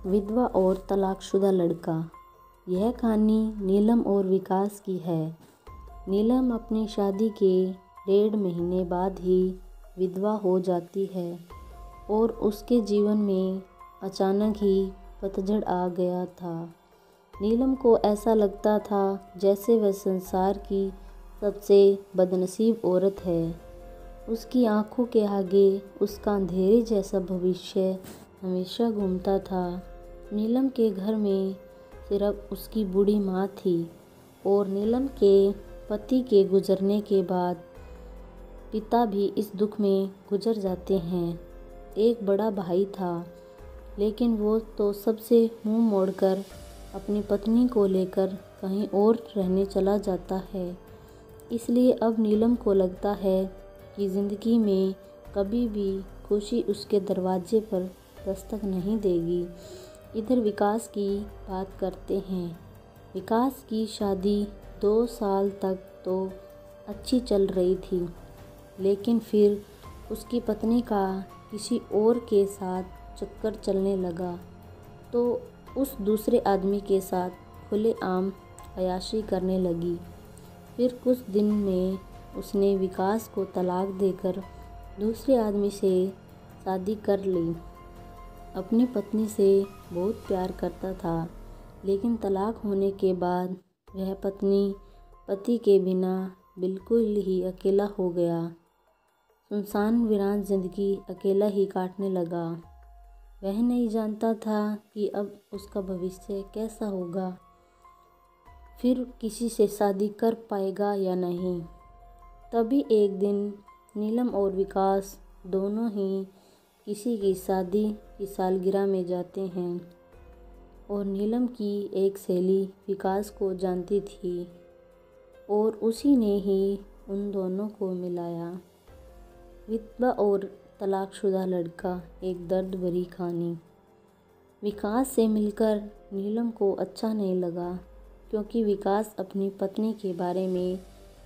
विधवा और तलाकशुदा लड़का। यह कहानी नीलम और विकास की है। नीलम अपनी शादी के 1.5 महीने बाद ही विधवा हो जाती है और उसके जीवन में अचानक ही पतझड़ आ गया था। नीलम को ऐसा लगता था जैसे वह संसार की सबसे बदनसीब औरत है। उसकी आंखों के आगे उसका अंधेरे जैसा भविष्य हमेशा घूमता था। नीलम के घर में सिर्फ उसकी बूढ़ी माँ थी और नीलम के पति के गुजरने के बाद पिता भी इस दुख में गुजर जाते हैं। एक बड़ा भाई था, लेकिन वो तो सबसे मुंह मोड़कर अपनी पत्नी को लेकर कहीं और रहने चला जाता है। इसलिए अब नीलम को लगता है कि ज़िंदगी में कभी भी खुशी उसके दरवाजे पर दस्तक नहीं देगी। इधर विकास की बात करते हैं। विकास की शादी 2 साल तक तो अच्छी चल रही थी, लेकिन फिर उसकी पत्नी का किसी और के साथ चक्कर चलने लगा तो उस दूसरे आदमी के साथ खुलेआम अय्याशी करने लगी। फिर कुछ दिन में उसने विकास को तलाक देकर दूसरे आदमी से शादी कर ली। अपनी पत्नी से बहुत प्यार करता था, लेकिन तलाक होने के बाद वह पति के बिना बिल्कुल ही अकेला हो गया। सुनसान वीरान जिंदगी अकेला ही काटने लगा। वह नहीं जानता था कि अब उसका भविष्य कैसा होगा, फिर किसी से शादी कर पाएगा या नहीं। तभी एक दिन नीलम और विकास दोनों ही किसी की शादी की सालगिरह में जाते हैं और नीलम की एक सहेली विकास को जानती थी और उसी ने ही उन दोनों को मिलाया। विधवा और तलाकशुदा लड़का, एक दर्द भरी कहानी। विकास से मिलकर नीलम को अच्छा नहीं लगा, क्योंकि विकास अपनी पत्नी के बारे में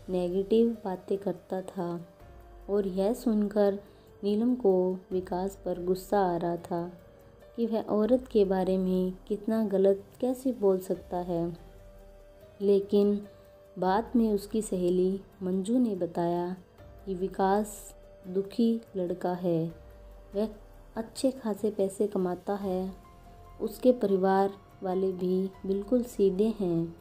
नेगेटिव बातें करता था और यह सुनकर नीलम को विकास पर गुस्सा आ रहा था कि वह औरत के बारे में कितना गलत कैसे बोल सकता है। लेकिन बाद में उसकी सहेली मंजू ने बताया कि विकास दुखी लड़का है। वह अच्छे खासे पैसे कमाता है। उसके परिवार वाले भी बिल्कुल सीधे हैं,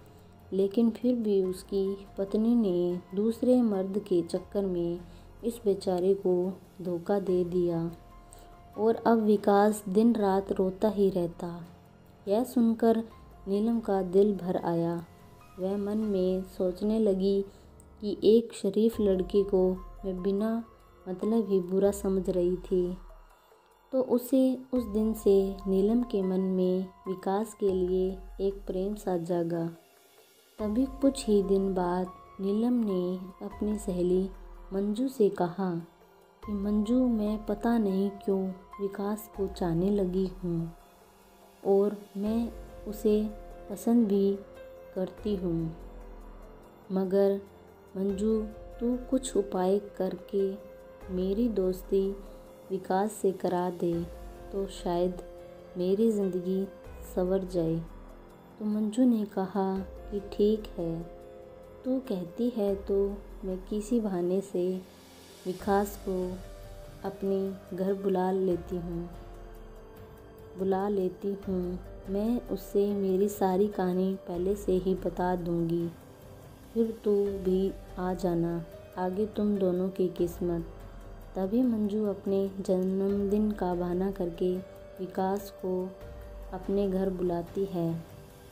लेकिन फिर भी उसकी पत्नी ने दूसरे मर्द के चक्कर में इस बेचारे को धोखा दे दिया और अब विकास दिन रात रोता ही रहता। यह सुनकर नीलम का दिल भर आया। वह मन में सोचने लगी कि एक शरीफ लड़के को मैं बिना मतलब ही बुरा समझ रही थी। तो उसे उस दिन से नीलम के मन में विकास के लिए एक प्रेम सा जागा। तभी कुछ ही दिन बाद नीलम ने अपनी सहेली मंजू से कहा कि मंजू, मैं पता नहीं क्यों विकास को चाहने लगी हूँ और मैं उसे पसंद भी करती हूँ, मगर मंजू तू कुछ उपाय करके मेरी दोस्ती विकास से करा दे तो शायद मेरी ज़िंदगी संवर जाए। तो मंजू ने कहा कि ठीक है, तू कहती है तो मैं किसी बहाने से विकास को अपने घर बुला लेती हूँ। मैं उससे मेरी सारी कहानी पहले से ही बता दूँगी, फिर तू भी आ जाना, आगे तुम दोनों की किस्मत। तभी मंजू अपने जन्मदिन का बहाना करके विकास को अपने घर बुलाती है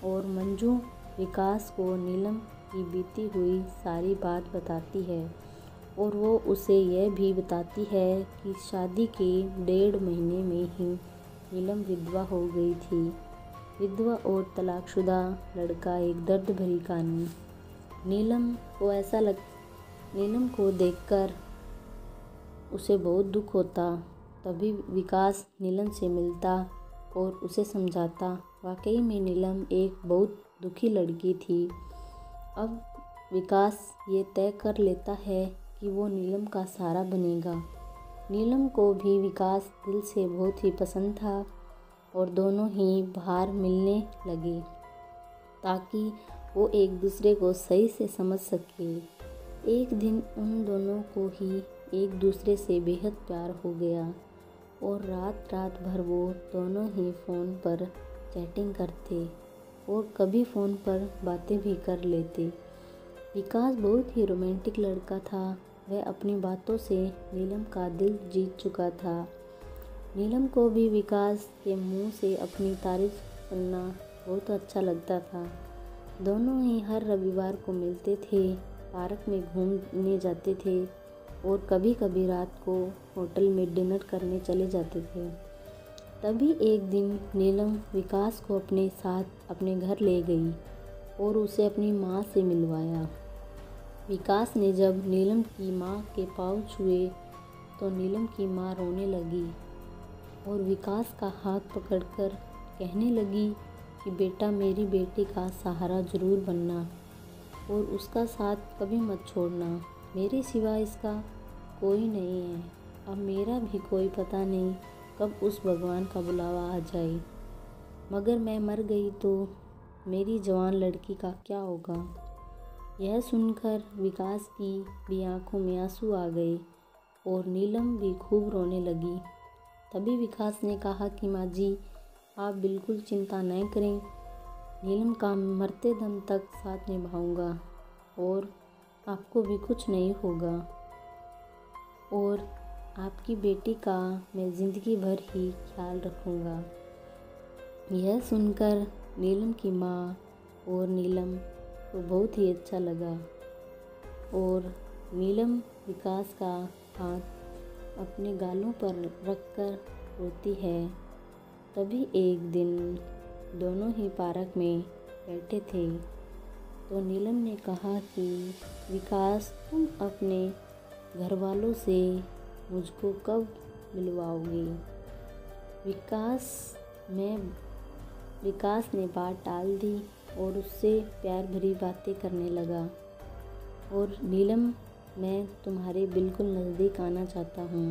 और मंजू विकास को नीलम की बीती हुई सारी बात बताती है और वो उसे यह भी बताती है कि शादी के 1.5 महीने में ही नीलम विधवा हो गई थी। विधवा और तलाकशुदा लड़का, एक दर्द भरी कहानी। नीलम को देखकर उसे बहुत दुख होता। तभी विकास नीलम से मिलता और उसे समझाता। वाकई में नीलम एक बहुत दुखी लड़की थी। अब विकास ये तय कर लेता है कि वो नीलम का सहारा बनेगा। नीलम को भी विकास दिल से बहुत ही पसंद था। और दोनों ही बाहर मिलने लगे ताकि वो एक दूसरे को सही से समझ सके। एक दिन उन दोनों को ही एक दूसरे से बेहद प्यार हो गया और रात रात भर वो दोनों ही फ़ोन पर चैटिंग करते और कभी फ़ोन पर बातें भी कर लेते। विकास बहुत ही रोमांटिक लड़का था। वह अपनी बातों से नीलम का दिल जीत चुका था। नीलम को भी विकास के मुंह से अपनी तारीफ सुनना बहुत अच्छा लगता था। दोनों ही हर रविवार को मिलते थे, पार्क में घूमने जाते थे और कभी कभी रात को होटल में डिनर करने चले जाते थे। तभी एक दिन नीलम विकास को अपने साथ अपने घर ले गई और उसे अपनी माँ से मिलवाया। विकास ने जब नीलम की माँ के पाँव छुए तो नीलम की माँ रोने लगी और विकास का हाथ पकड़कर कहने लगी कि बेटा, मेरी बेटी का सहारा ज़रूर बनना और उसका साथ कभी मत छोड़ना। मेरे सिवा इसका कोई नहीं है। अब मेरा भी कोई पता नहीं कब उस भगवान का बुलावा आ जाए, मगर मैं मर गई तो मेरी जवान लड़की का क्या होगा। यह सुनकर विकास की भी आंखों में आंसू आ गए और नीलम भी खूब रोने लगी। तभी विकास ने कहा कि माँ जी, आप बिल्कुल चिंता न करें, नीलम का मरते दम तक साथ निभाऊंगा और आपको भी कुछ नहीं होगा और आपकी बेटी का मैं ज़िंदगी भर ही ख्याल रखूंगा। यह सुनकर नीलम की माँ और नीलम को बहुत ही अच्छा लगा और नीलम विकास का हाथ अपने गालों पर रखकर रोती है। तभी एक दिन दोनों ही पार्क में बैठे थे तो नीलम ने कहा कि विकास, तुम अपने घर वालों से मुझको कब मिलवाओगे। विकास ने बात टाल दी और उससे प्यार भरी बातें करने लगा और नीलम, मैं तुम्हारे बिल्कुल नज़दीक आना चाहता हूँ,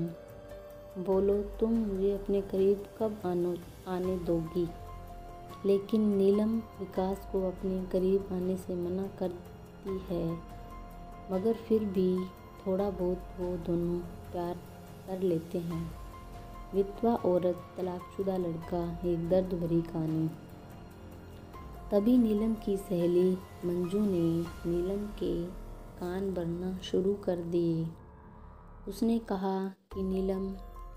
बोलो तुम मुझे अपने करीब कब आने दोगी। लेकिन नीलम विकास को अपने करीब आने से मना करती है, मगर फिर भी थोड़ा बहुत वो दोनों प्यार कर लेते हैं। विधवा औरत, तलाकशुदा लड़का, एक दर्द भरी कहानी। तभी नीलम की सहेली मंजू ने नीलम के कान भरना शुरू कर दिए। उसने कहा कि नीलम,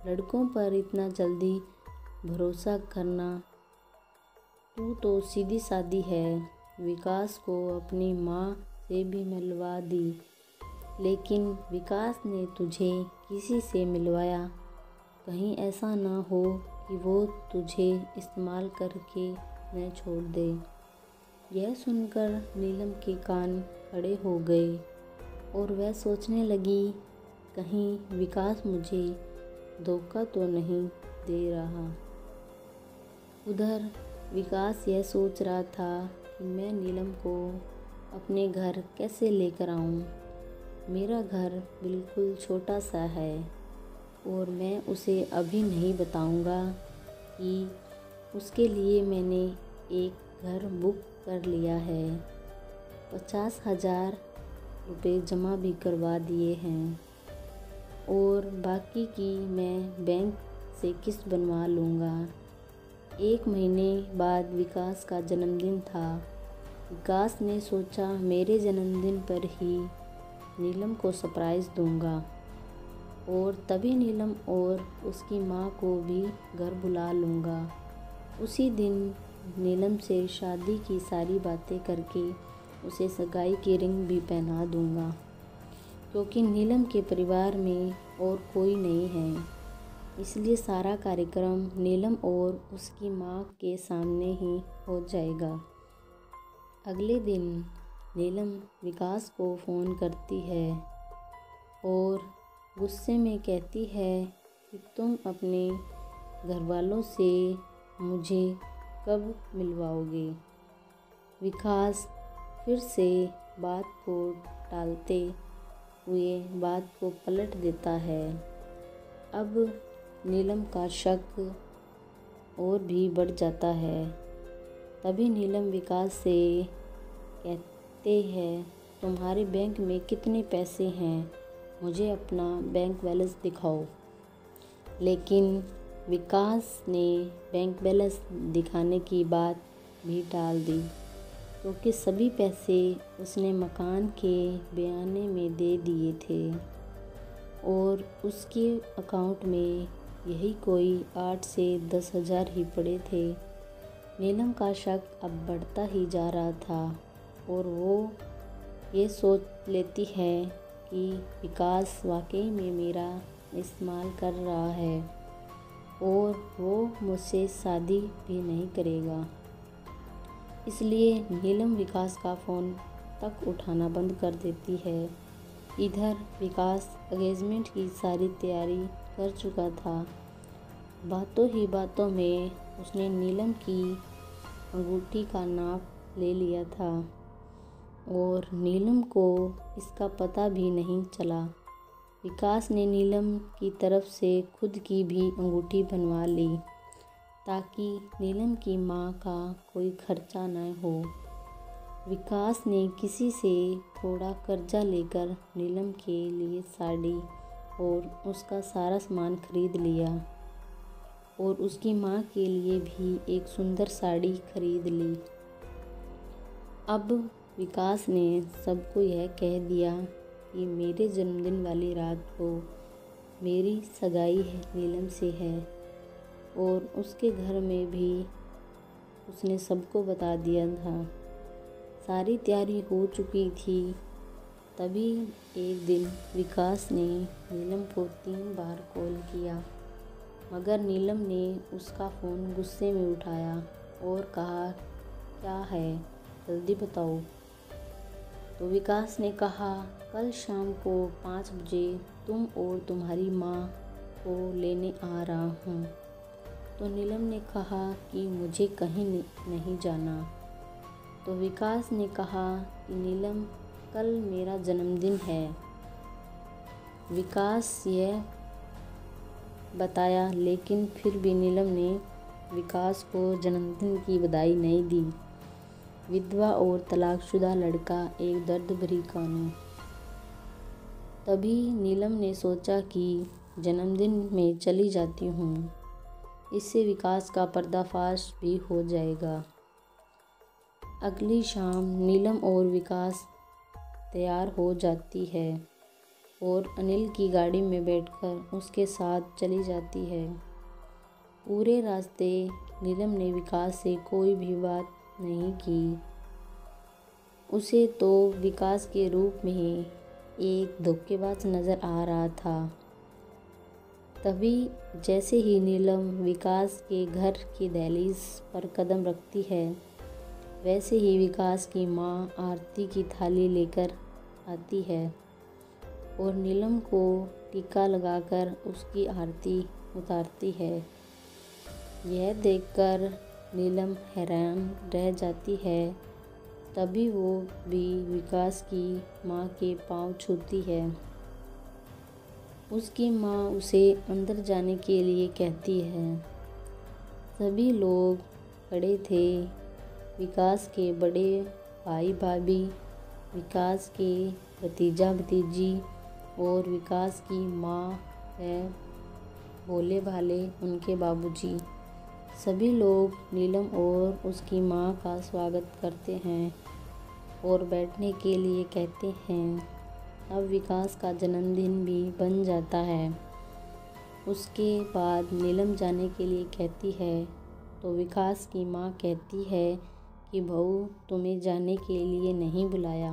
लड़कों पर इतना जल्दी भरोसा करना, तू तो सीधी सादी है। विकास को अपनी माँ से भी मिलवा दी, लेकिन विकास ने तुझे किसी से मिलवाया, कहीं ऐसा ना हो कि वो तुझे इस्तेमाल करके न छोड़ दे। यह सुनकर नीलम के कान खड़े हो गए और वह सोचने लगी, कहीं विकास मुझे धोखा तो नहीं दे रहा। उधर विकास यह सोच रहा था कि मैं नीलम को अपने घर कैसे लेकर आऊं। मेरा घर बिल्कुल छोटा सा है और मैं उसे अभी नहीं बताऊंगा कि उसके लिए मैंने एक घर बुक कर लिया है। 50,000 रुपये जमा भी करवा दिए हैं और बाकी की मैं बैंक से किस्त बनवा लूँगा। 1 महीने बाद विकास का जन्मदिन था। विकास ने सोचा मेरे जन्मदिन पर ही नीलम को सरप्राइज़ दूंगा और तभी नीलम और उसकी माँ को भी घर बुला लूँगा। उसी दिन नीलम से शादी की सारी बातें करके उसे सगाई की रिंग भी पहना दूंगा, क्योंकि नीलम के परिवार में और कोई नहीं है, इसलिए सारा कार्यक्रम नीलम और उसकी माँ के सामने ही हो जाएगा। अगले दिन नीलम विकास को फ़ोन करती है और गुस्से में कहती है कि तुम अपने घर वालों से मुझे कब मिलवाओगे। विकास फिर से बात को टालते हुए बात को पलट देता है। अब नीलम का शक और भी बढ़ जाता है। तभी नीलम विकास से कहते हैं, तुम्हारे बैंक में कितने पैसे हैं, मुझे अपना बैंक बैलेंस दिखाओ। लेकिन विकास ने बैंक बैलेंस दिखाने की बात भी टाल दी, क्योंकि सभी पैसे उसने मकान के बयाने में दे दिए थे और उसके अकाउंट में यही कोई 8 से 10 हज़ार ही पड़े थे। नीलम का शक अब बढ़ता ही जा रहा था और वो ये सोच लेती है कि विकास वाकई में मेरा इस्तेमाल कर रहा है और वो मुझसे शादी भी नहीं करेगा। इसलिए नीलम विकास का फ़ोन तक उठाना बंद कर देती है। इधर विकास एंगेजमेंट की सारी तैयारी कर चुका था। बातों ही बातों में उसने नीलम की अंगूठी का नाप ले लिया था और नीलम को इसका पता भी नहीं चला। विकास ने नीलम की तरफ से खुद की भी अंगूठी बनवा ली ताकि नीलम की माँ का कोई खर्चा न हो। विकास ने किसी से थोड़ा कर्जा लेकर नीलम के लिए साड़ी और उसका सारा सामान खरीद लिया और उसकी माँ के लिए भी एक सुंदर साड़ी खरीद ली। अब विकास ने सबको यह कह दिया कि मेरे जन्मदिन वाली रात को मेरी सगाई नीलम से है और उसके घर में भी उसने सबको बता दिया था। सारी तैयारी हो चुकी थी। तभी एक दिन विकास ने नीलम को 3 बार कॉल किया, मगर नीलम ने उसका फ़ोन गुस्से में उठाया और कहा, क्या है, जल्दी बताओ। तो विकास ने कहा, कल शाम को 5 बजे तुम और तुम्हारी माँ को लेने आ रहा हूँ। तो नीलम ने कहा कि मुझे कहीं नहीं जाना। तो विकास ने कहा कि नीलम, कल मेरा जन्मदिन है। विकास यह बताया, लेकिन फिर भी नीलम ने विकास को जन्मदिन की बधाई नहीं दी। विधवा और तलाकशुदा लड़का एक दर्द भरी कहानी। तभी नीलम ने सोचा कि जन्मदिन में चली जाती हूँ, इससे विकास का पर्दाफाश भी हो जाएगा। अगली शाम नीलम और विकास तैयार हो जाती है और अनिल की गाड़ी में बैठकर उसके साथ चली जाती है। पूरे रास्ते नीलम ने विकास से कोई भी बात नहीं की। उसे तो विकास के रूप में एक धोखेबाज नज़र आ रहा था। तभी जैसे ही नीलम विकास के घर की दहलीज पर कदम रखती है, वैसे ही विकास की माँ आरती की थाली लेकर आती है और नीलम को टीका लगाकर उसकी आरती उतारती है। यह देखकर नीलम हैरान रह जाती है। तभी वो भी विकास की माँ के पाँव छूती है। उसकी माँ उसे अंदर जाने के लिए कहती है। सभी लोग खड़े थे। विकास के बड़े भाई भाभी, विकास के भतीजा भतीजी और विकास की माँ है, भोले भाले उनके बाबूजी। सभी लोग नीलम और उसकी माँ का स्वागत करते हैं और बैठने के लिए कहते हैं। अब विकास का जन्मदिन भी बन जाता है। उसके बाद नीलम जाने के लिए कहती है तो विकास की माँ कहती है कि बहू, तुम्हें जाने के लिए नहीं बुलाया,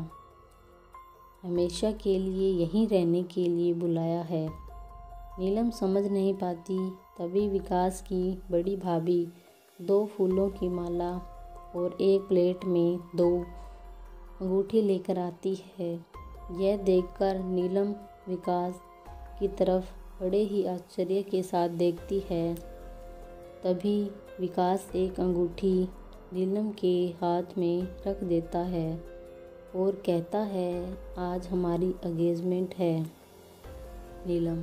हमेशा के लिए यहीं रहने के लिए बुलाया है। नीलम समझ नहीं पाती। तभी विकास की बड़ी भाभी 2 फूलों की माला और एक प्लेट में 2 अंगूठी लेकर आती है। यह देखकर नीलम विकास की तरफ बड़े ही आश्चर्य के साथ देखती है। तभी विकास एक अंगूठी नीलम के हाथ में रख देता है और कहता है, आज हमारी एंगेजमेंट है नीलम,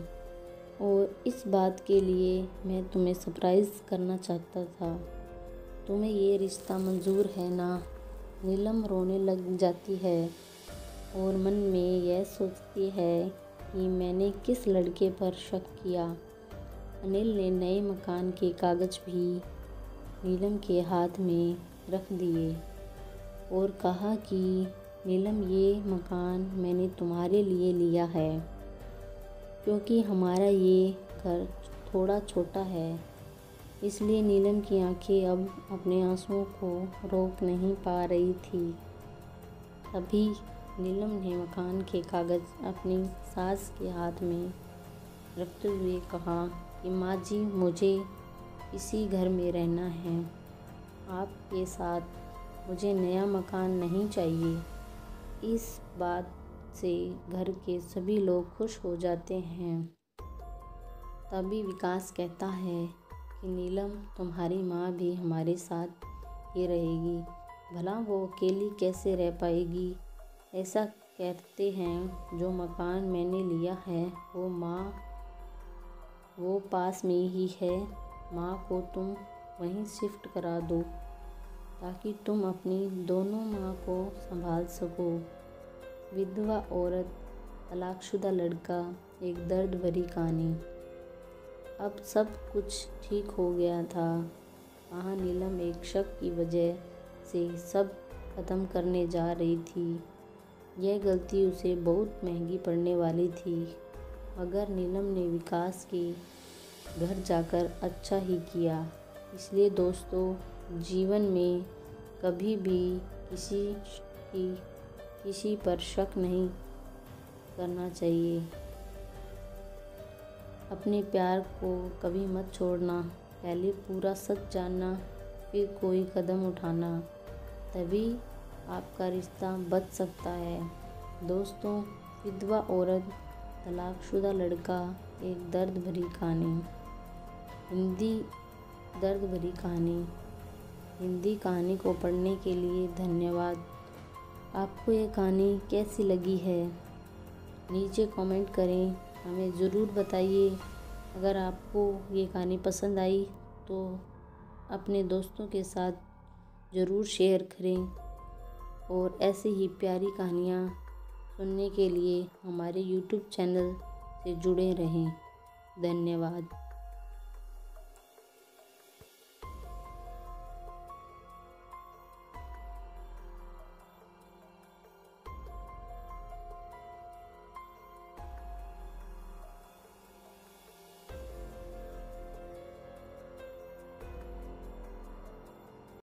और इस बात के लिए मैं तुम्हें सरप्राइज़ करना चाहता था। तुम्हें ये रिश्ता मंजूर है ना? नीलम रोने लग जाती है और मन में यह सोचती है कि मैंने किस लड़के पर शक किया। अनिल ने नए मकान के कागज़ भी नीलम के हाथ में रख दिए और कहा कि नीलम, ये मकान मैंने तुम्हारे लिए लिया है क्योंकि हमारा ये घर थोड़ा छोटा है। इसलिए नीलम की आंखें अब अपने आंसुओं को रोक नहीं पा रही थी। तभी नीलम ने मकान के कागज़ अपनी सास के हाथ में रखते हुए कहा कि माँ जी, मुझे इसी घर में रहना है। आपके साथ मुझे नया मकान नहीं चाहिए। इस बात से घर के सभी लोग खुश हो जाते हैं। तभी विकास कहता है कि नीलम, तुम्हारी माँ भी हमारे साथ ही रहेगी। भला वो अकेली कैसे रह पाएगी? ऐसा कहते हैं जो मकान मैंने लिया है वो पास में ही है। माँ को तुम वहीं शिफ्ट करा दो ताकि तुम अपनी दोनों माँ को संभाल सको। विधवा औरत, तलाकशुदा लड़का, एक दर्द भरी कहानी। अब सब कुछ ठीक हो गया था। वहाँ नीलम एक शक की वजह से सब ख़त्म करने जा रही थी। यह गलती उसे बहुत महंगी पड़ने वाली थी, मगर नीलम ने विकास के घर जाकर अच्छा ही किया। इसलिए दोस्तों, जीवन में कभी भी किसी पर शक नहीं करना चाहिए। अपने प्यार को कभी मत छोड़ना। पहले पूरा सच जानना, फिर कोई कदम उठाना, तभी आपका रिश्ता बच सकता है। दोस्तों, विधवा औरत, तलाकशुदा लड़का, एक दर्द भरी कहानी। हिंदी कहानी को पढ़ने के लिए धन्यवाद। आपको ये कहानी कैसी लगी है? नीचे कमेंट करें, हमें ज़रूर बताइए। अगर आपको ये कहानी पसंद आई तो अपने दोस्तों के साथ ज़रूर शेयर करें और ऐसे ही प्यारी कहानियाँ सुनने के लिए हमारे YouTube चैनल से जुड़े रहें। धन्यवाद।